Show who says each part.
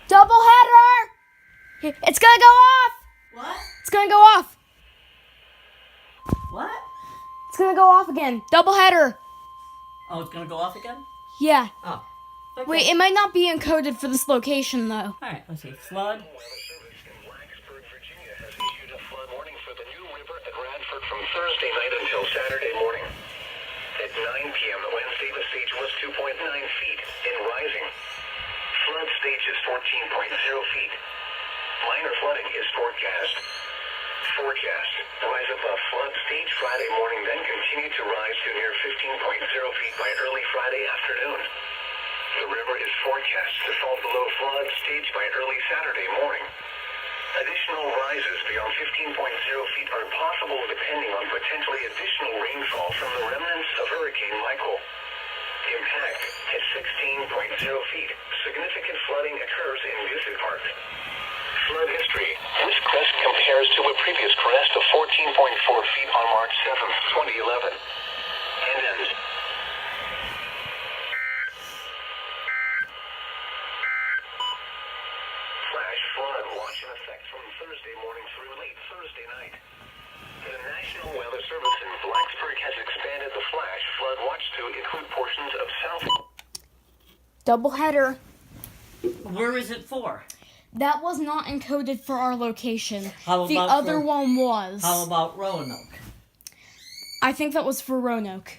Speaker 1: Double header! It's gonna go off!
Speaker 2: What?
Speaker 1: It's gonna go off!
Speaker 2: What?
Speaker 1: It's gonna go off again. Double header!
Speaker 2: Oh, it's gonna go off again?
Speaker 1: Yeah.
Speaker 2: Oh. Okay.
Speaker 1: Wait, it might not be encoded for this location, though.
Speaker 2: Alright, let's see. Flood.
Speaker 3: From Thursday night until Saturday morning. At 9 p.m. Wednesday, the stage was 2.9 feet and rising. Flood stage is 14.0 feet. Minor flooding is forecast. Rise above flood stage Friday morning, then continue to rise to near 15.0 feet by early Friday afternoon. The river is forecast to fall below flood stage by early Saturday morning. Additional rises beyond 15.0 feet are possible depending on potentially additional rainfall from the remnants of Hurricane Michael. Impact at 16.0 feet. Significant flooding occurs in Busy Park. Flood history. This crest compares to a previous crest of 14.4 feet on March 7th, 2011. And ends. Flash flood watch in effect from Thursday morning through late Thursday night. The National Weather Service in Blacksburg has expanded the flash flood watch to include portions of South.
Speaker 1: Double header.
Speaker 2: Where is it for?
Speaker 1: That was not encoded for our location.
Speaker 2: How
Speaker 1: The
Speaker 2: about
Speaker 1: other
Speaker 2: for-
Speaker 1: one was.
Speaker 2: How about Roanoke?
Speaker 1: I think that was for Roanoke.